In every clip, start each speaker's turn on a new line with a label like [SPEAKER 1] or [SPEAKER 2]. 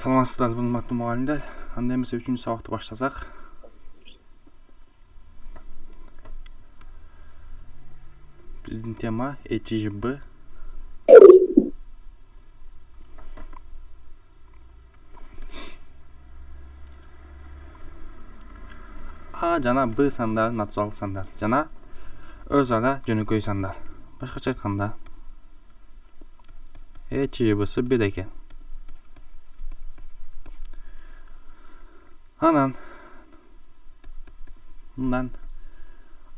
[SPEAKER 1] Саламатсыздар, урматтуу мугалимдер. Анда эмесе 3-чү сабакты баштасак. Биздин тема ЭЧЖБ. А жана Б сандары натуралдык сандар жана өз ара жөнөкөй сандар. Башкача айтканда ЭЧЖБсы 1 экен. Анан мындан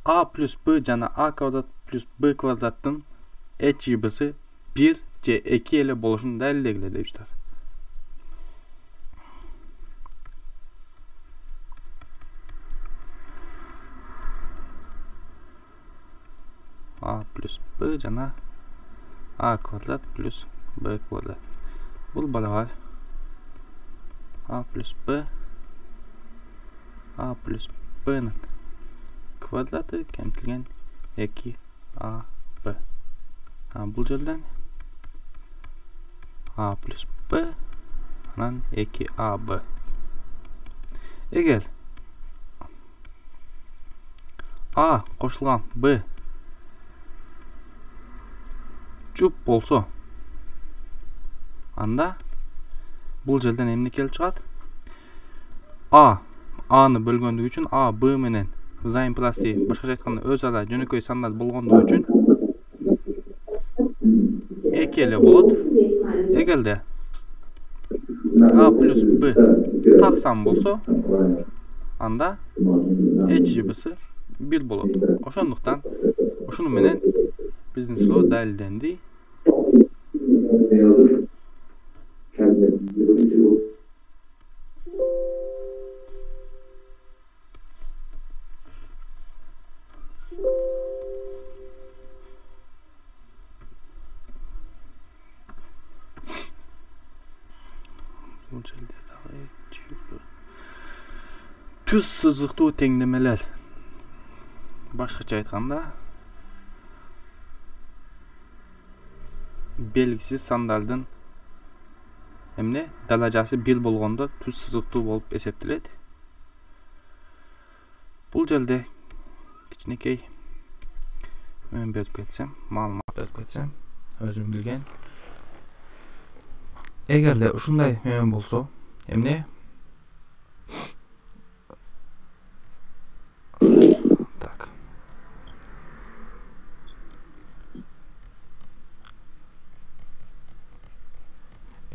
[SPEAKER 1] А плюс Б жана А квадрат плюс Б квадраттын ЭЧЖБсы 1 же 2 эле болушун далилдегиле дейбиздер. А плюс Б жана А квадрат плюс Б квадрат. Бул барабар А плюс Б Б'нын квадраты кемтилген 2АБ. Бул жерден А плюс Б анан 2АБ. Эгер А кошулган Б жуп болсо, анда бул жерден эмне келип чыгат? Аны бөлгөндүгү үчүн А Б менен взаимпрости, башкача айтканда өз ара жөнөкөй сандар болгондугу үчүн 2 эле болот. Эгерде А плюс Б так сан болсо, анда ЭЧЖБсы 1 болот. Ошондуктан ушуну менен биздин суроо далилденди. Түз сызыктуу теңдемелер. Башкача айтканда белгисиз сандардын даражасы 1 болгондо түз сызыктуу болуп эсептелет. Бул жерде кичинекей берип кетсем, маалымат берип кетсем, өзүм билген. Эгерде ушундай болсо,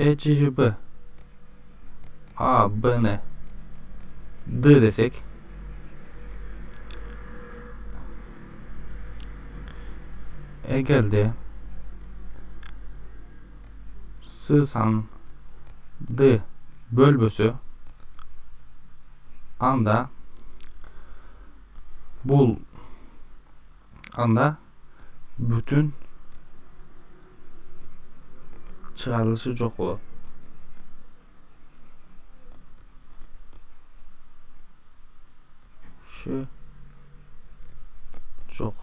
[SPEAKER 1] ЭЧЖБ А Б'ни Д десек, эгерде С санды бөлбөсө, анда бүтүн чыгарылышы жок болот. Жок.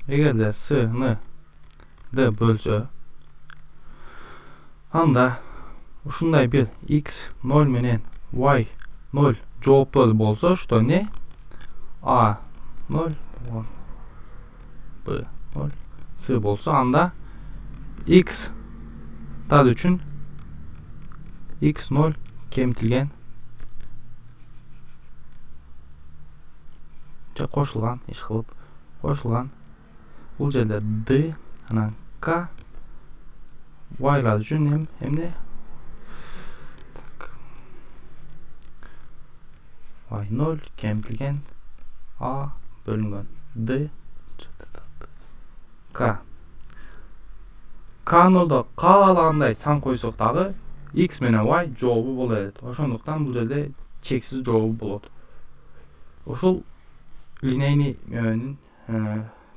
[SPEAKER 1] Эгерде Сны Д бөлсө, анда ушундай бир x0 менен y0 жооптор болсо, что не A0 B0 С болсо, анда x тар үчүн x0 кемтилген же кошулган, иш кылып кошулган. Бул жерде D анан K y'лар үчүн y0 кемтилген A бөлүнгөн D K. K0да каалагандай сан койсок дагы x менен y жообу боло берет. Ошондуктан бул жерде чексиз жообу болот. Ушул линейный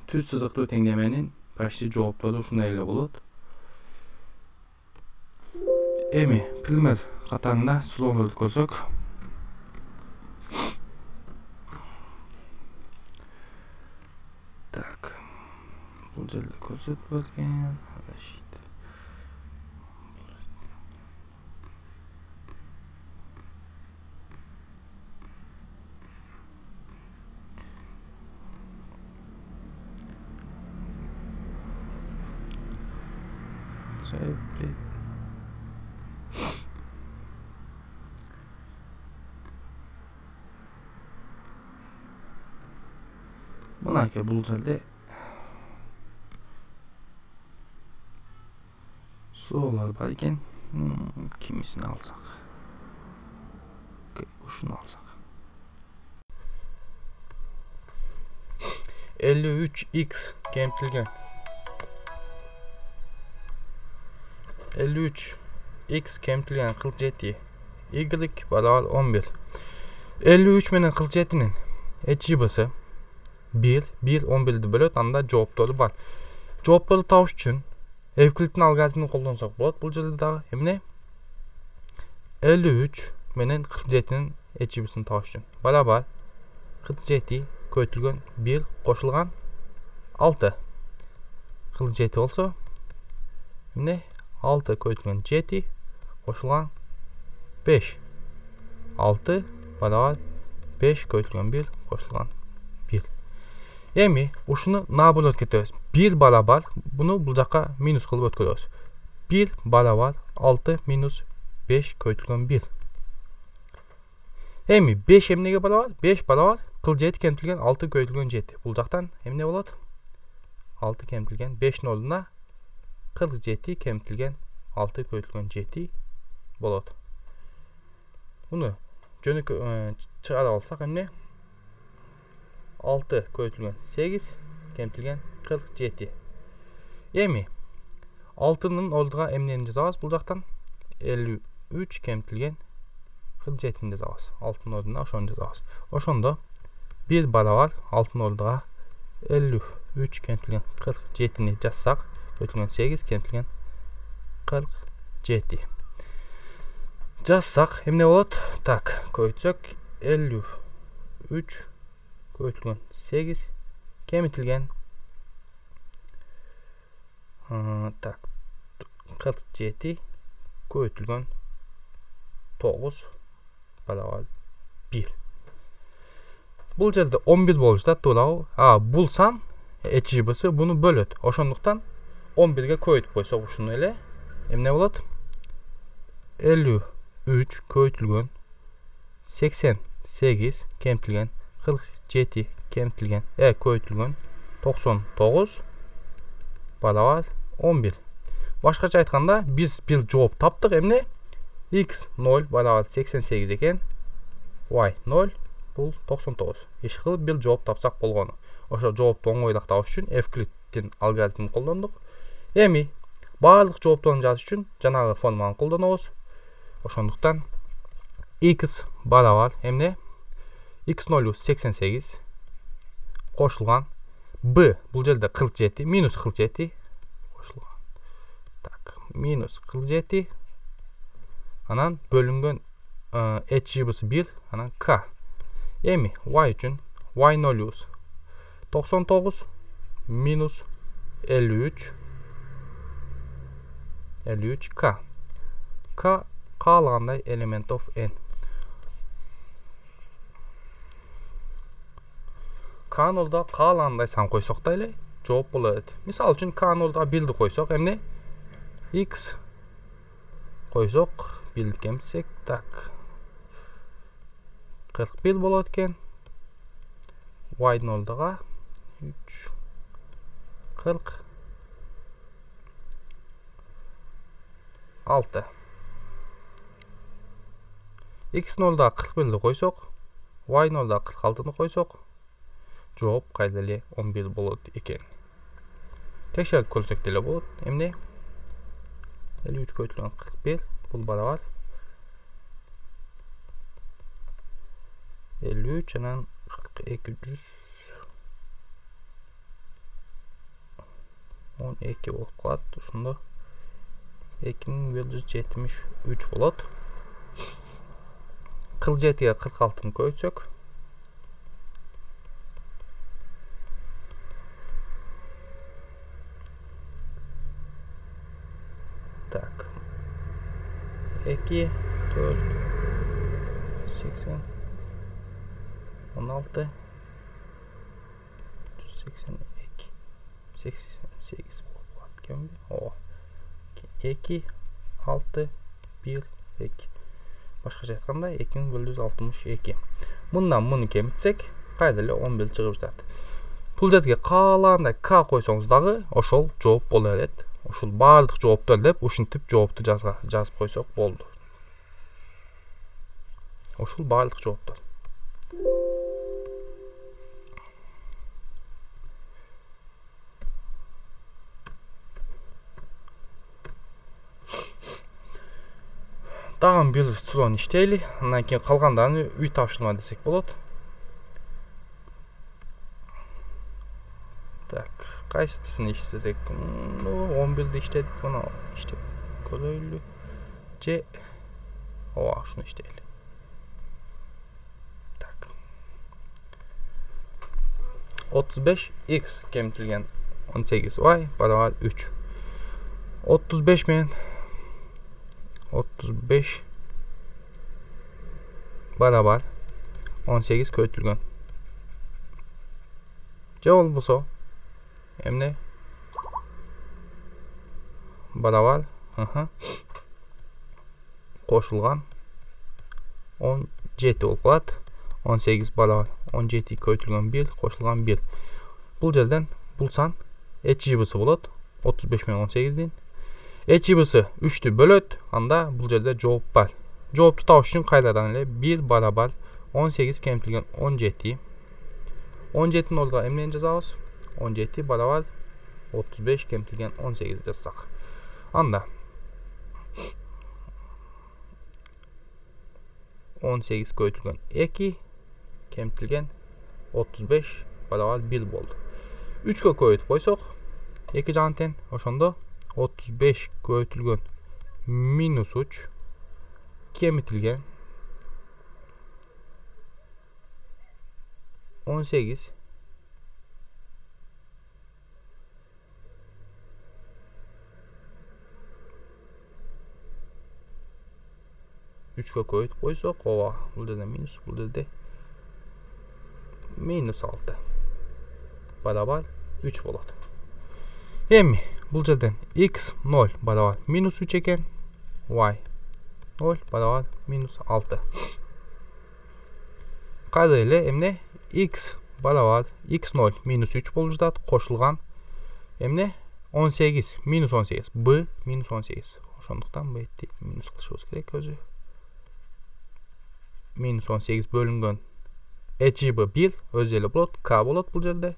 [SPEAKER 1] түз сызыктуу теңдеменин почти жооптору ушундай эле болот. Эми пример катарында суроолорду көрсөк, Бул жерде көрсөтүлгөн. Mınaki bul жерде sorular бар ekan. Kimisini alsak? Şunu alsak. 53x kemtilgen. 53x kemtilgen 47 y barabar 11. 53 менен 47'nin ечибысы 1 11'di bölөт, анда жооптору бар. Жооптору табыш үчүн Evklid'in algoritmini колдонсок болот. Бул жерде дагы эмне? 53 менен 47'nin ечибысын табыш үчүн барабар 47 көйтүлгөн 1 кошулган 6. 47 болсо эмне? 6 көйтүлгөн 7 кошулган 5. 6 барабар 5 көйтүлгөн 1 кошулган 1. Эми ушуну наоборот кетебиз. 1 барабар, буну бул жака минус кылып өткөрөбүз. 1 барабар 6 минус 5 көйтүлгөн 1. Эми 5 эмнеге барабар? 5 барабар 47 кемтилген 6 көйтүлгөн 7. Бул жактан эмне болот? 6 кемтилген 5'in ордуна 47 кемтилген 6 көйтүлгөн 7 болот. Буну жөнөкөй чыгарып алсак эмне? 6 көйтүлгөн 8 кемтилген 47. Эми 6'нын ордуна эмнени жазабыз? Бул жактан 53 кемтилген 47'ni жазабыз. 6'нын ордуна ошону жазабыз. Ошондо 1 барабар 6'нын ордуна 53 кемтилген 47'ni жазсак, көйтүлгөн 8 кемтилген 47. Жазсак эмне болот? Так, көйтсөк 53 көйтүлгөн 8 кемитилген 47 көйтүлгөн 9 барабар 1. Бул жерде 11 болуп жатат, туурабы? Бул сан ечибысы буну бөлөт. Ошондуктан 11ге көйтүп койсок ушуну эле эмне болот? 53 көйтүлгөн 88 кемтилген 47 кемтилген көйтүлгөн 99 барабар 11. Башкача айтканда, биз бир жооп таптык. Эмне? X 0 барабар 88 экен, Y 0 бул 99. Иш кылып бир жооп тапсак болгону. Ошо жоопту оңойлап табыш үчүн Evklid'in алгоритмин колдондук. Эми баардык жоопторду жазыш үчүн жанагы формуланы колдонобуз. Ошондуктан X барабар эмне? X 0 88 кошулган B, бул жерде 47 минус 47 кошулган. Так, минус 47 анан бөлүнгөн ечибысы 1, анан K. Эми Y үчүн Y 0 99 минус 53 K. K каалагандай element of n. K'nын ордуна каалагандай сан койсок да эле жооп болот. Мисалы үчүн K'нын ордуна 1'ди койсок эмне? X койсок 1'ди кемсек, так 41 болот экен. Y'нын ордуна 3 46. X'нын ордуна 41'ди койсок, Y'нын ордуна 46'ны койсок, жооп кайда эле 11 болот экен. Текшерип көрсөк деле болот. Эмне? 53 көйтүлгөн 41 бул барабар 53 анан 212 болуп калат. Ошондо 2173 болот. 47'ге 46'ны көйтсөк, 2 4 80 16 82 88 o 2 6 1 2 başkaça aytkanda 2162. Bundan bunu kemitsek kayda ele 11 çıkıp жатат. Бул жерге каалагандай К койсоңуз дагы ошол жооп боло берет. Ушул баардык жооптор деп ушинтип жоопту жазып койсок болду. Ушул баардык жооптор. Дагы бир суроону иштейли. Андан кийин калгандарын үй тапшырма десек болот. Так, кайсысын иштесек? 11'de иштедик, мына иштеп көрөйлү. Же ооба, ушуну иштейли. Так. 35x кемитилген 18y барабар 3. 35 менен 35 барабар 18 көйтүлгөн. Же болбосо эмне? Барабар кошулган 17 болуп калат. 18 барабар 17 көйтүлгөн 1 кошулган 1. Бул жерден бул сан эчибысы болот. 35 менен 18дин эчибысы 3'tü бөлөт. Анда бул жерде жооп бар. Жоопту табыш үчүн кайрадан эле 1 барабар 18 кемитилген 17. 17'nin ордуна эмнени жазабыз? 17 барабар 35 кемитилген 18 жазсак. Анда 18 көйтүлгөн 2 кемитилген 35 барабар 1 болду. 3'кө көйүтүп койсок, 2 жагын тең, ошондо 35 көйтүлгөн минус 3 кемитилген 18 3'кө көйүтүп койсок, ооба, бул жерде минус, бул жерде минус 6 барабар 3 болот. Эми бул жерден x 0 барабар минус 3 экен, y 0 барабар минус 6. Кайда эле эмне? X барабар x 0 минус 3 болуп жатат, кошулган эмне? 18 минус 18 b минус 18. Ошондуктан бетти минус кылышыбыз керек өзү. Минус 18 бөлүнгөн эчиби 1 өзү эле болот, k болот бул жерде.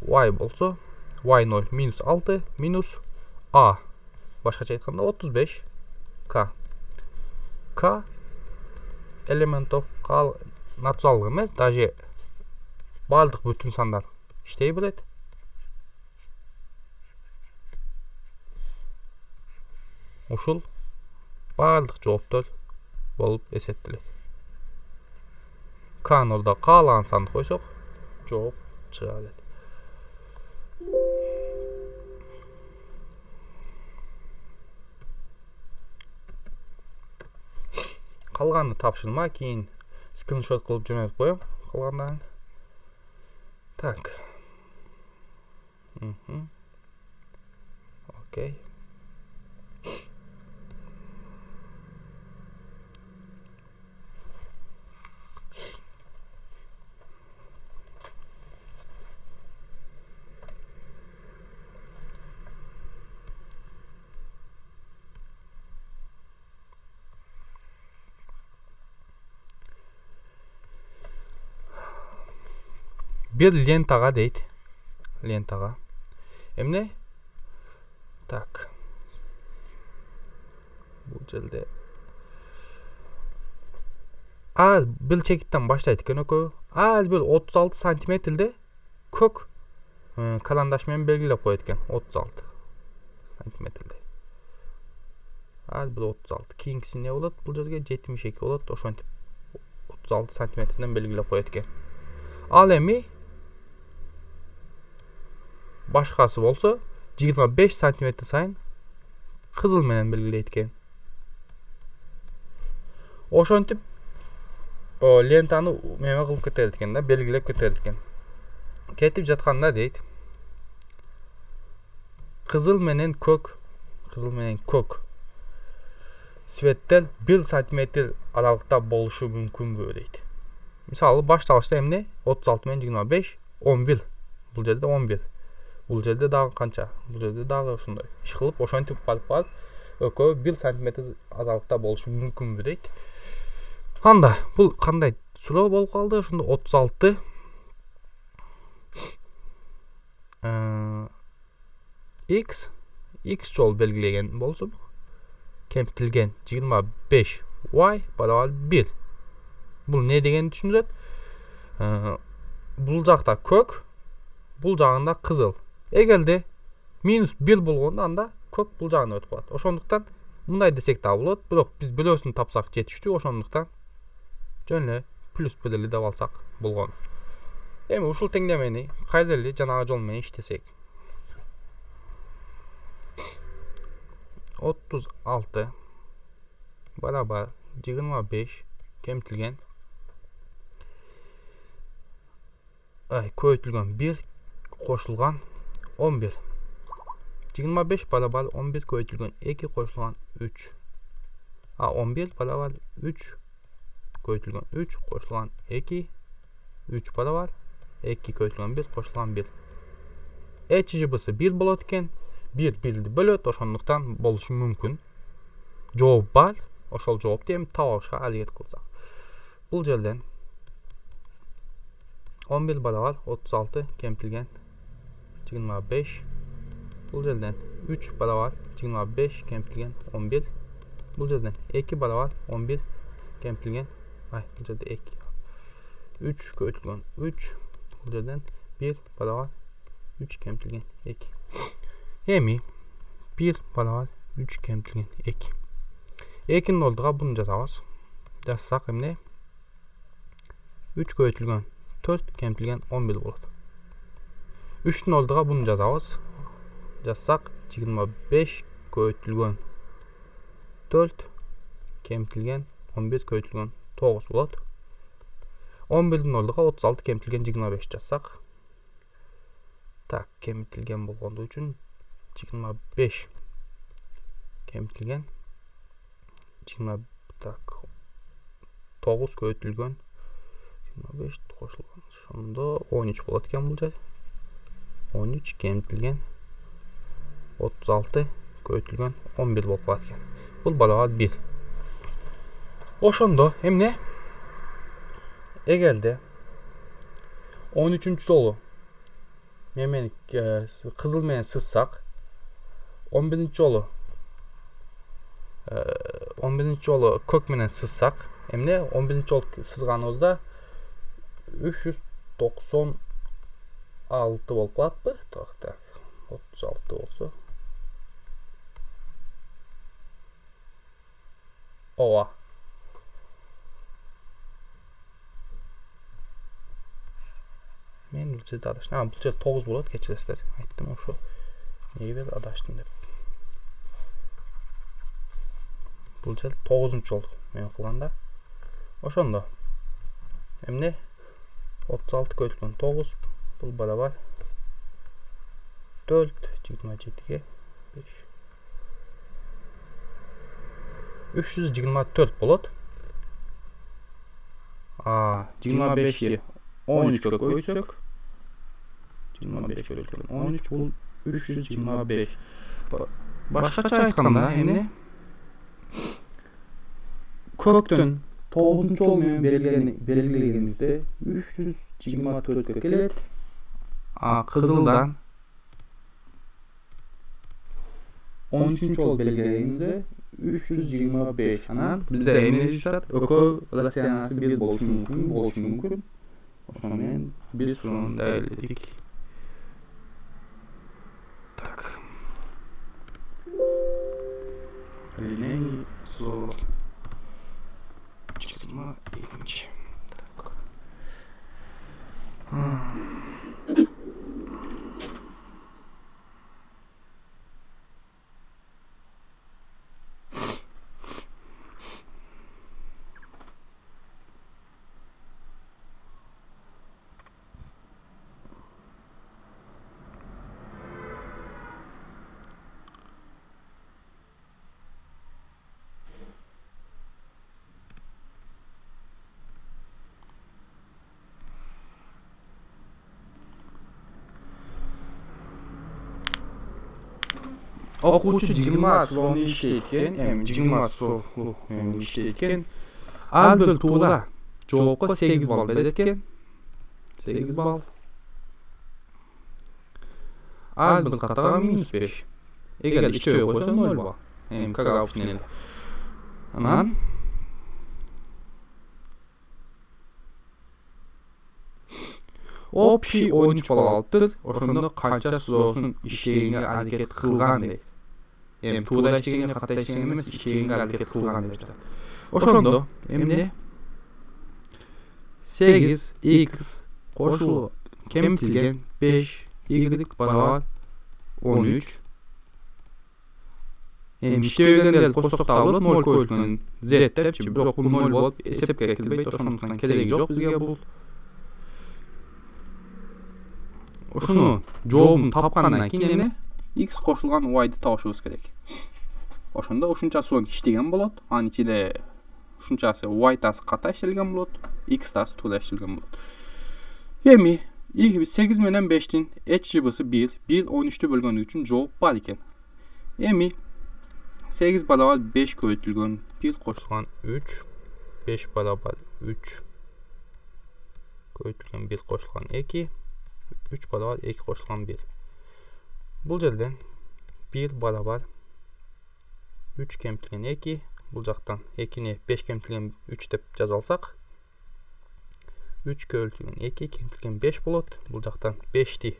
[SPEAKER 1] Y болсо y 0 минус 6 минус a. Башкача айтканда 35 k. K элементов натуралдык эмес, даже бардык бүтүн сандар иштей берет. Ушул бардык жооптор болуп эсептелет. K'нын ордуна каалаган санды койсок, жооп чыга берет. Калганды тапшырма, кийин скриншот кылып жөнөтүп коем калгандарын. Так. Окей. Bir lentaga дейт. Лентага. Эмне? Так. Бул жерде аз бир чекиттен баштайт экен экөө. Аз бир 36 сантиметрде көк карандаш менен белгилеп коет экен. 36 сантиметрде. Аз бир 36. Кийинкиси не болот? Бул жерге 72 болот. Ошентип 36 сантиметрден белгилеп коет экен. Ал эми башкасы болсо 25 сантиметр сайын кызыл менен белгилейт экен. Oşontip o lentany meme kılıp keterdiken da belgilep keterdiken. Ketip jatkanda deyt. Kızıl menen kök svettel 1 santimetr aralıkta boluşu mümkün bu deyt. Misal başlangıçta emne 36 men 25 11 bul jerde 11 bul jerde dagы kança bul jerde dagы uşunday iş kılıp oşontip balıp ökö 1 santimetr aralıkta boluşu mümkün bu deyt. Anda bul kanday suloo bolup kaldı uşunda 36 x jol belgilegen bolsa kempitilgen 25 y barabar 1. Bul ne degen düşünület? Bul jakta kök, bul jagында kızıl. Egerde minus 1 bolganda anda kök bul jagına ötüp kalat. Oşonduktan bunday desek da bolat, birok biz bölösünü tapsak жетişti. Oşonduktan jönle plus bedeli de alsak bolgon. Emi uşul tenglemeni kayderli janağı jol menen işlesek. 36 barabar 25 kemtilgen köýtülgen 1 koşulgan 11. 25 barabar 11 köýtülgen 2 koşulgan 3. 11 barabar 3 köýtülgen 3 koşulgan 2. 3 barabar 2 köýtülgen 1 koşulgan 1. Ejibisi 1 bolat eken 1 bölöt, oşonduktan boluşu mümkün. Jogap bar, oşol jogapdy hem tabashga hareket kılsak. Bul жерден 11 barabar 36 kemtilgen 25. Bul жерден 3 barabar 25 kemtilgen 11. Bul жерден 2 barabar 11 kemtilgen bul жерде 2. 3 köýtülgen 3. Bul жерден 1 barabar 3 kemtilgen 2. Emi 1 barabar 3 kemtilgen 2. 2'nin olduğa bunu jasabız. Jassak emne 3 köýtülgen 4 kemtilgen 11 bolat. 3'nin olduğa bunu jasabız. Jassak 25 köýtülgen 4 kemtilgen 11 köýtülgen 9 bolat. 11'nin olduğa 36 kemtilgen 25 jassak. Tak kemtilgen bolgondu üçün 25 kemtilgen 20 tak 9 köýtülgen 25 koşulgan şonda 13 bolat eken bul jer. 13 kemtilgen 36 köýtülgen 11 bolup kalat eken. Bul barabar 1. Oşondo emne egelde 13-nji jolu memeni kızıl menen sızsak 11-nji jolu 11-nji jolu kök menen sızsak emne 11-nji jolu sızganybızda 396 bolup kalatpı? Tak 36 bolsa ova men bul жерде adaştım. Bul жерде 9 bolat keçiresizler. Aytdım oşo. Neyi bir adaştım dep. Bul жерде 9-njy jol men kılganda. Oşondo. Emne 36 köýtülgen 9 bul barabar 4 27'ge 5 324 bolat. 25'i 13 kök koysök 25 köýtülgen 13 bul 325. Başkaça aytkanda emne köktön 9-njy jol menen belgilegenimizde 324 kök kelet. Kızıldan 13-njy jol belgilegenimizde 325. Anan bizde emne düşat ökö rasyonası 1 boluşu mümkün. Oşona men bir sorun dälidik. Tak. Liney so çıkma ikinci. Tak. Okuwçu 20 sulovunu işleyken, 20 sulovunu işleyken, az bir tuğla cevapka 8 bal verirken, 8 bal. Az bir katağa -5. Eğer işte koysa 0 bal. Kaga opsiyonel. Anan общий 13 bal alıptır. Oşonda kança sulovun işleyinge hareket kılgan deydi. Tuğla işleyinge kata işleyinge emas, işleyinge hareket kılgan deydi. Oşonda emne 8x koşulu kemtilgen 5 y barabar 13. İşte öğrendiler koştuk tağılıp 0 koyulduğunun z tepçi. Biroq bu 0 bolup esep gerekilbeydi. Oşondan keregi yok bizge bu. Oşunu jobun tapkandan keyin x koşulgan y'dy taşыбыз керек. Oşonda oşunça son işlegen bolat. An içinde şunçası y tası kata işlegen bolat, x tası tuğla işlegen bolat. Emi 8 menen 5'tin h jıbısı 1, 13'tü bölgeni üçün job bar eken. Emi 8 barabar 5 köytülgön 1 koşulgan 3, 5 barabar 3 köytülgön 1 koşulgan 2, 3 barabar 2 koşulgan 1. Bu жерден 1 barabar 3 kemtilgen 2, bu жактан 2'ni 5 kemtilgen 3 dep жазып алсак, 3 köyltülgen 2 kemtilgen 5 bolat. Bu жактан 5'ti,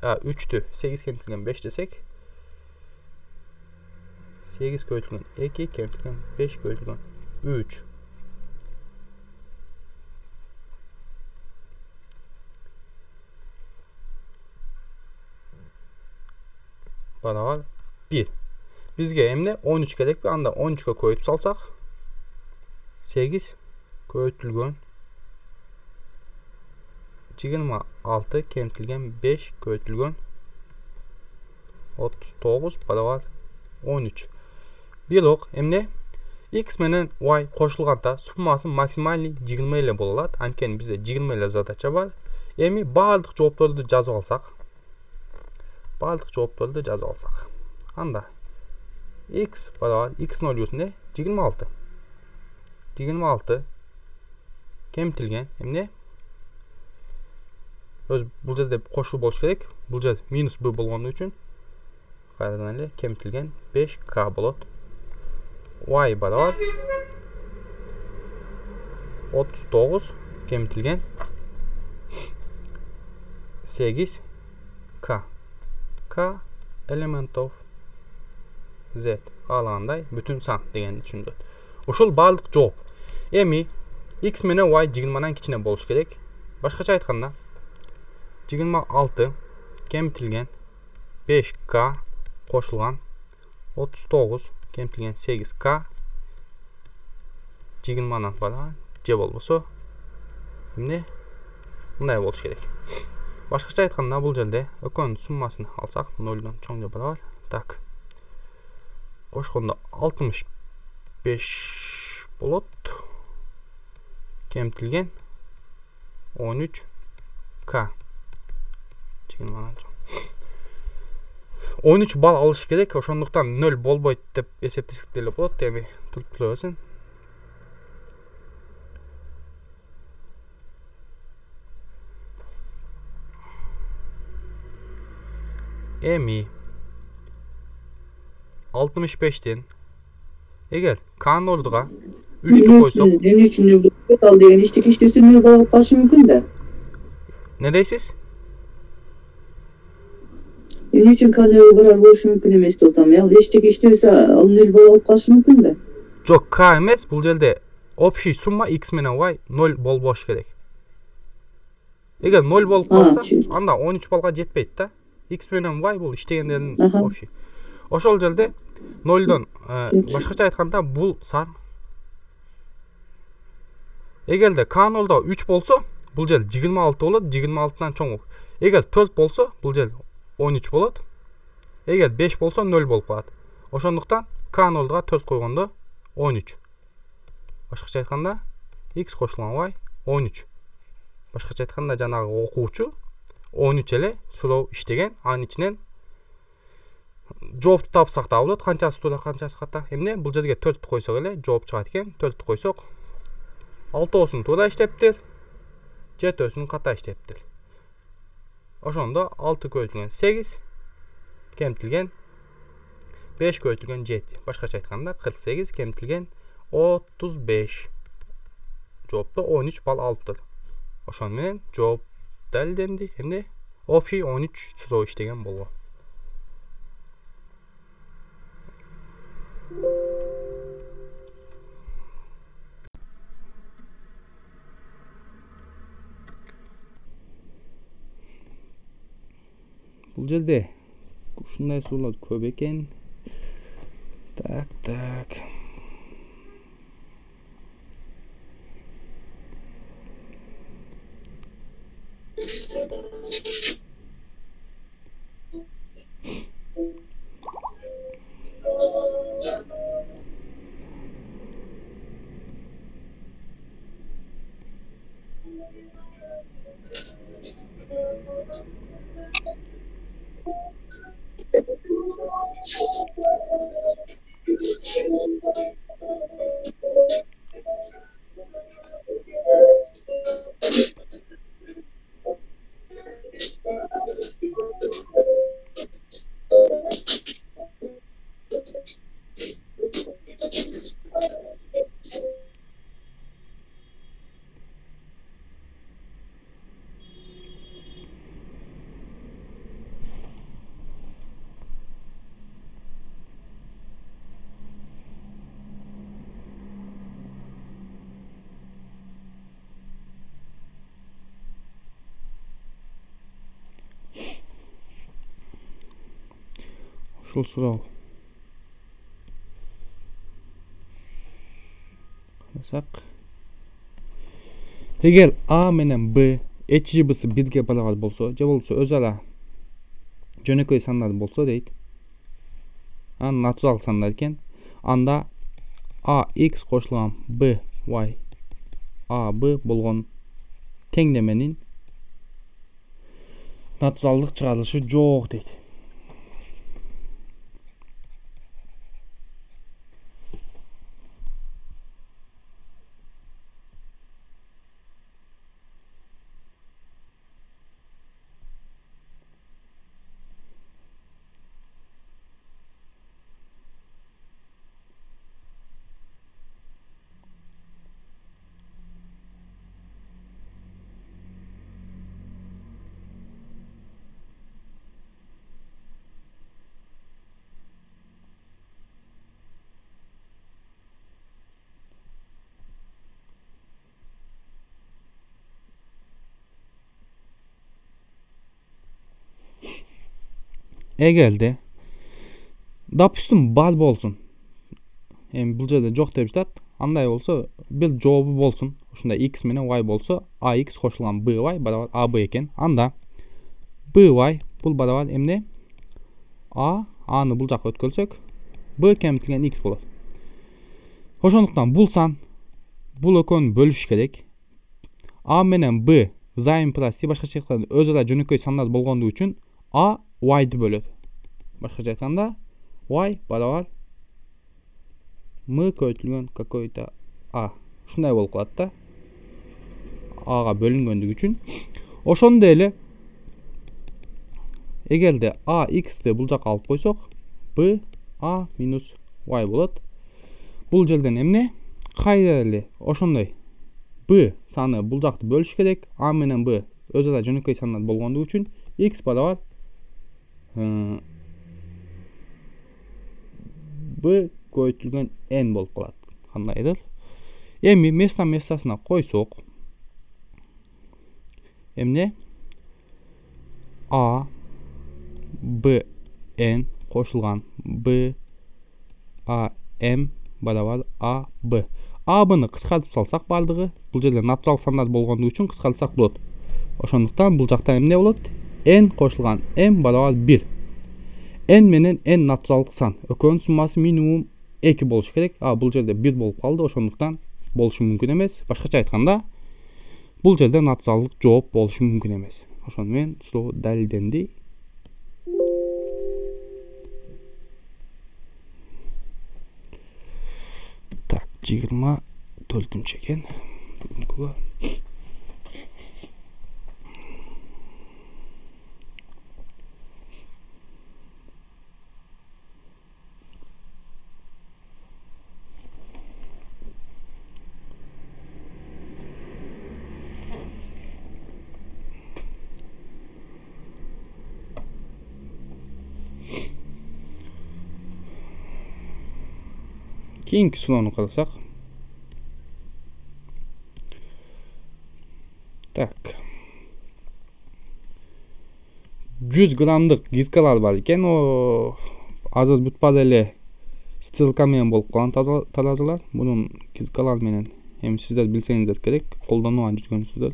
[SPEAKER 1] 3'tü 8 kemtilgen 5 desek, 8 köyltülgen 2 kemtilgen 5 köyltülgen 3. Barabar 1. Bizge emne 13 gerek bir anda 13'e koyup salsak 8 köytülgen 26 kemtilgen 5 köytülgen 39 barabar 13. Biroq emne x menen y koşulganda summası maksimalni 20 ile bolalat. Antkeni bizde 20 ile zadaça var. Emi bardıq joblardy жазып alsak, bardıq joblardy жазып alsak, anda x barabar x0 ne? 26. 26 kemtilgen emne? Öz bu жерде koşul boluş gerek. Bu jer minus b bolgonu üçün kaydadan ele kemtilgen 5k bolat. Y barabar 39 kemtilgen 8k. K element of z alanday bütün san degen düşündü. Oşul bardıq job. Emi x menen y 20dan kichine boluş gerek. Başkaça aytkanda 26 kemtilgen 5k koşulgan 39 kemtilgen 8k 20dan barabar c bolboso emne bunday boluş gerek. Başkaça aytkanda bul жерде ökönün summasını alsak 0'dan çoğunca barabar. Tak. Koşganda 65 bolat. Kemtilgen 13k. 13 bal alış gerek. Oşonduktan 0 bolboyt dep eseplesek деле болот. Эми түрткүлөбүзүн. Emi 65'ten eğer kan orduğa 3'tü koysak
[SPEAKER 2] Benim için bu dal degan işte sürmeye bolup kalaşı mümkün de.
[SPEAKER 1] Ne deysiz?
[SPEAKER 2] Benim için kan orduğa boluşu mümkün emas totam ya. İşte al nil bolup kalaşı mümkün de.
[SPEAKER 1] Yok k emas, bul жерде общий summa x menen y 0 bolboş gerek. Eğer 0 bolup kalsa anda 13 balga jetpeyt da. X menen y bul iştegендердин общий. Ошол жерде 0'dan başkaça aytkanda bul san. Eğer de k 0'da 3 bolsa bul jer 26 bolat, 26'dan çoğu. Eğer 4 bolsa bul jer 13 bolat. Eğer 5 bolsa 0 bolup kalat. Oşonduktan k 0'da 4 koygondo 13. Başkaça aytkanda x koşulgan y 13. Başkaça aytkanda janagı okuwçu 13 ele surov işlеген, anın içinden жоопты тапсак да болот. Канчасы туура, канчасы ката. Эмне бул жерге 4 койсок эле жооп чыгат экен. 4 койсок 6-оосун туура иштептир, 7-өсүн ката иштептир. Ошондо 6 көзүлгөн 8 кемтилген 5 көзүлгөн 7. Башкача айтканда 48 кемтилген 35. Жоопто 13 балл алыптыр. Ошон менен жооп далилденди. Эмне общий 13 суроо иштеген болгон. Бул жерде ушундай суроолор көп экен. Так. Ушул суроо. Карасак. Эгер А менен Б эчжибысы бирге барабар болсо, же болбосо өз ара жөнөкөй сандар болсо дейт. Анын натурал сандар экен. Анда А x кошулган B y A B болгон теңдеменин натуралдык чыгарылышы жок дейт. Эгерде допустим бар болсун. Бул жерде жок деп жатат. Андай болсо бир жообу болсун. Ушундай x менен y болсо, ax кошулган by барабар ab экен. Анда by бул барабар эмне? Аны бул жакка өткөрсөк, b кемтилген x болот. Ошондуктан бул сан бул экөөнү бөлүш керек. A менен b зайым плюс башкача айтканда өз ара жөнөкөй сандар болгондугу үчүн a y'ды бөлөт. Башкача айтканда y барабар m көйтүлгөн какой-то a. Ушундай болуп калат да. Ага бөлүнгөндүгү үчүн. Ошондой эле эгерде a x'ти бул жакка алып койсок, b a минус y болот. Бул жерден эмне? Кайра эле ошондой b саны бул жакты бөлүш керек. A менен b өз ара жөнөкөй сандар болгондугу үчүн x барабар b көйтүлгөн n болуп калат. Кандайдыр? Эми местасына койсок, эмне? A b n кошулган b a m барабар a b. A бны кыскартып салсак бардыгы, бул жерде натурал сандар болгондугу үчүн кыскартсак болот. Ошондуктан бул жакта эмне болот? N кошулган m барабар 1. N менен n натуралдык сан. Экөөнүн суммасы минимум 2 болуш керек. Бул жерде 1 болуп калды. Ошондуктан болушу мүмкүн эмес. Башкача айтканда, бул жерде натуралдык жооп болушу мүмкүн эмес. Ошону менен суроо далилденди. 24 eкен. Бүгүнкүгө. Keyinki sunavını qarasak. Tak. 100 gramlık gizkalar var iken o azız bütpaz ele stilka menen bolup kalan taradılar. Bunun gizkalar menen hem sizler bilseniz gerek. Koldanulan жүргөнсүzдөр.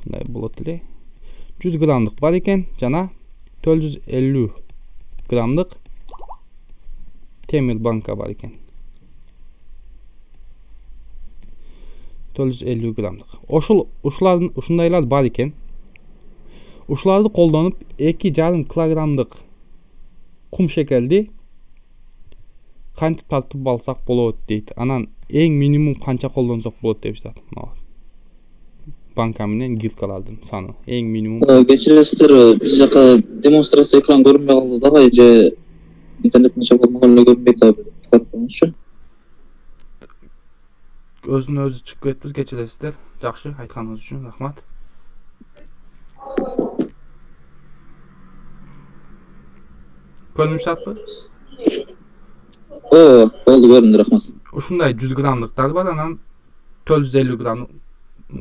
[SPEAKER 1] Şunday bolot ele. 100 gramlık var iken jana 450 gramlık temir banka var iken. 450 gramlık. Uşundaylar var iken uşulardı koldanıp 2,5 kilogramlık kum şekerdi kantip tartıp alsak bolot deydi. Anan en minimum kança koldansak bolot demişler. Banka menen gizkalardın sanı. En minimum.
[SPEAKER 3] Geçiresizler biz jaka demonstrasiya ekran görünmey kaldı da je internetin çabalmalarla görünmey tabi.
[SPEAKER 1] Özünü özü çıkıp kettir geçiresizler. Жақшы айтқаныңыз үшін рахмат. Көрүнүп
[SPEAKER 3] Oldu göründü rахмат.
[SPEAKER 1] Ушундай 100 gramlıklar var, анан 450 gram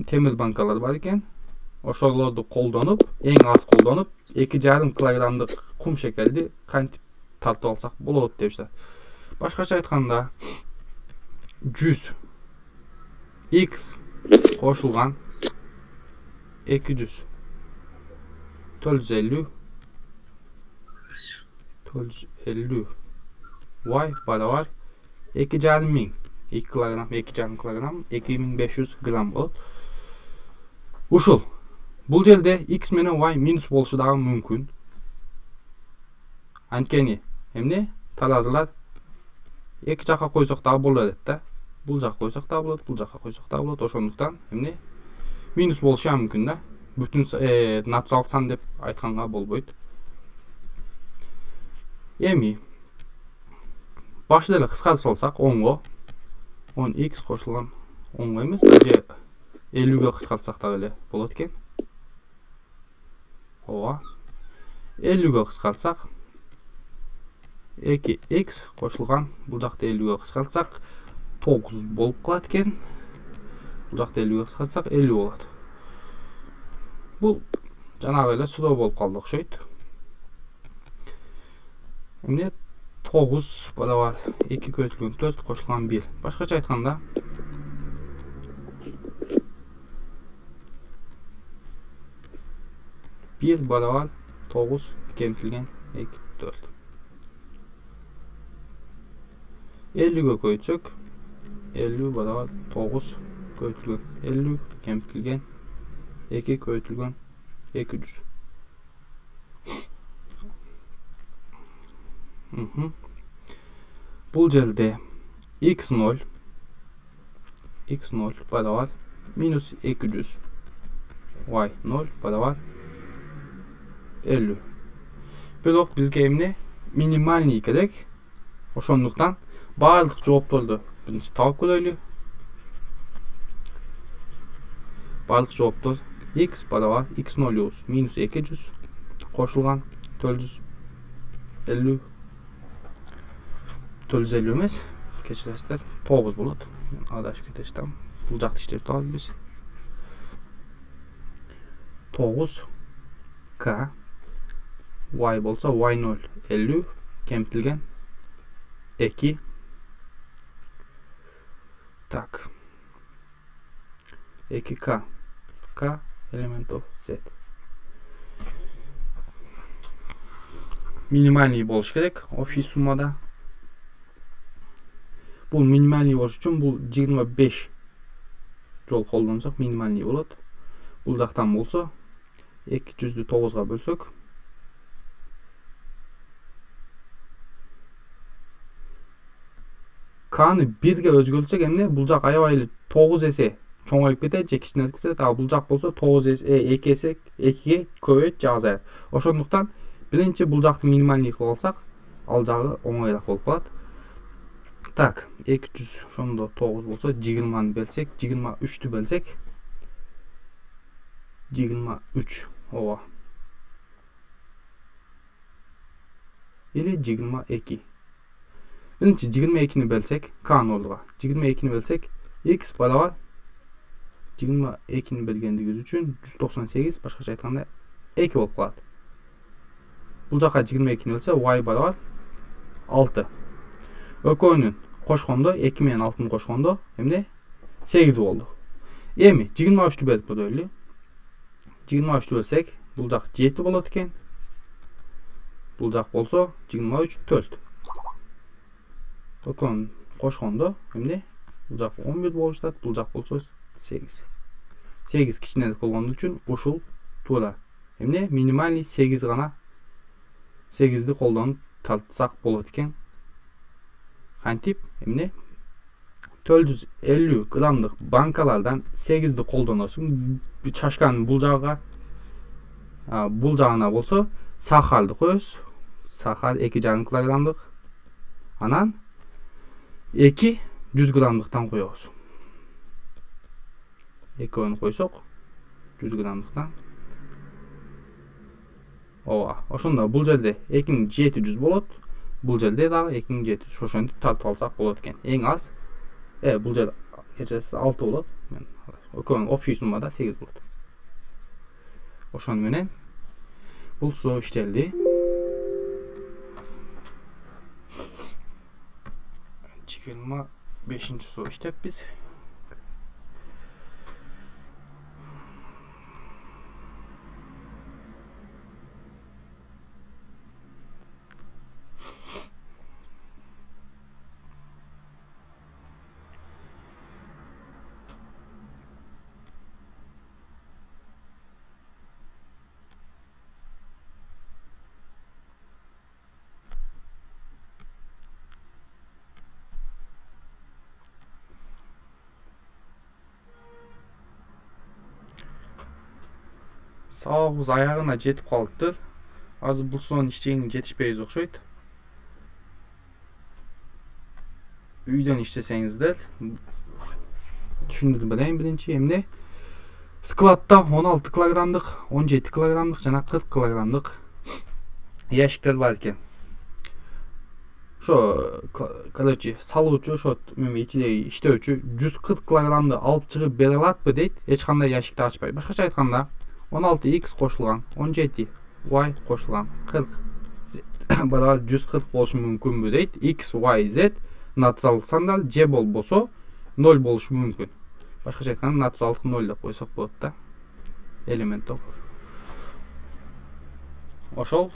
[SPEAKER 1] temir bankalar var iken ошолорду колдонуп, эң аз колдонуп 2,5 kilogramlık kum şekerdi кантип тартып алсак болот депчиler. Башкача айтканда 100 x koşulgan 200 450 y barabar 2,5 2 kilogram 2,5 kilogram 2500 gram bolot. Ушул бул жерде x менен y минус болушу дагы мүмкүн. Анткени эмне тарадылар эки жакка койсок дагы боло берет да. Бул жакка койсок дагы болот, бул жакка койсок дагы болот. Ошондуктан эмне минус болушу мүмкүн да. Бүтүн натурал сан деп айтканга болбойт. Эми башты эле кыскартып алсак 10го 10x кошулган 10го эмес, же 50ге кыскартсак дагы эле болот экен. Ооба. 50ге кыскартсак 2x кошулган бул жакта 50ге кыскартсак 9 болуп калат экен. Бул жакта 50ге кыскартсак 50 болот. Бул жанагы эле суроо болуп калды окшойт. Эмне 9 барабар 2 көтүлгөн 4 кошулган 1. Башкача айтканда 1 барабар 9 кемтилген 2 4. 50ге көйтсөк 50 барабар 9 көйтүлгөн 50 кемтилген 2 көйтүлгөн 200. Бул жерде x0 барабар минус 200 y0 барабар 50. Бирок бизге эмне минимальный керек. Ошондуктан баардык жоопторду биринчи табып көрөлү. Баардык жооптор x барабар x0 минус 200 кошулган 450 эмес, кечиресиздер 9 болот. Адашып кетиштем. Бул жакты иштеп табабыз биз. 9k y болсо y0 50 кемтилген 2. Так. 2k k element of z. Минимальный болуш керек общий суммада. Бул минимальный болуш үчүн бул 25 жол колдонсок минимальный болот. Бул жактан болсо 200'ді 9'a bölsök K'ны 1-ге өзгөртсек эмне? Бул жак аябай эле 9 эсе чоңоюп кетет же кичинейип кетет. А бул жак болсо 9 эсе 2 эсе 2-ге көбөйөт же азайат. Ошондуктан биринчи бул жакты минимальный кылып алсак, ал жагы оңойлук болуп калат. Так, 200 ошондо 9 болсо 20-ны белсек, 23-тү белсек 23 ооба. Или 22. Биринчи 22-ни белсек, K'нын ордуга 22-ни белсек, x барабар 22-ни белгендигибиз үчүн 198, башкача айтканда 2 болуп калат. Бул жака 22-ни белсе, y барабар 6. Экөөнүн кошкондо 2 менен 6-ны кошкондо эмне? 8 болду. Эми 23-тү белип көрөлү. 23-тү белсек, бул жак 7 болот экен. Бул жак болсо 23 4. Экөөнүн кошкондо эмне? Бул жак 11 болуп жатат, бул жак болсо 8. 8 кичинелик болгондук үчүн ушул туура. Эмне? Минимальный 8 гана 8-ди колдонуп тартсак болот экен. Кантип эмне? 450 граммдык банкалардан 8-ди колдоносуң. Чашканын бул жагына болсо сахарды коебуз. Сахар 2,5 килограммдык. Анан 2 100 граммдыктан коебуз. Экөөнү койсок 100 граммдыктан. Ооба, ошондо бул жерде 2700 болот. Бул жерде дагы 2700 ошентип тартып алсак болот экен. Эң аз бул жерде кечеси 6 болот. Экөөнүн общий суммада 8 болот. Ошону менен бул суу иштелди. 25-нчи суу иштеппиз. Сабагыбыз аягына жетип калыптыр. Азыр бул суунун иштегени жетишпейбиз окшойт. Үйдөн иштесеңиздер түшүндүрүп берейин. Биринчи эмне? Складда 16 килограммдык, 17 килограммдык жана 40 килограммдык ящиктер бар экен. Ошо, короче, салуучу, ошо ичиндеги иштөөчү 140 килограммды алып чыгып бере алатпы дейт, эч кандай ящикти ачпай. Башкача айтканда, 16x кошулган, 17y кошулган, 40 барабар 140 болушу мүмкүнбү дейт. X, Y, Z натуралдык сандар, же болбосо 0 болушу мүмкүн. Башкача айтканда натуралдык 0 деп койсок болот да. Элементтер. Ошол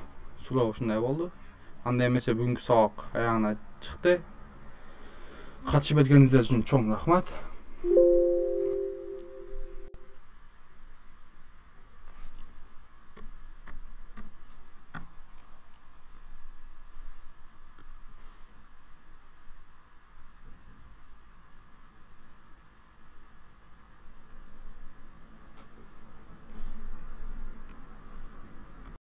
[SPEAKER 1] суроо ушундай болду. Андай эмесе бүгүнкү сабак аягына чыкты. Катышып бергениңиздер үчүн чоң рахмат.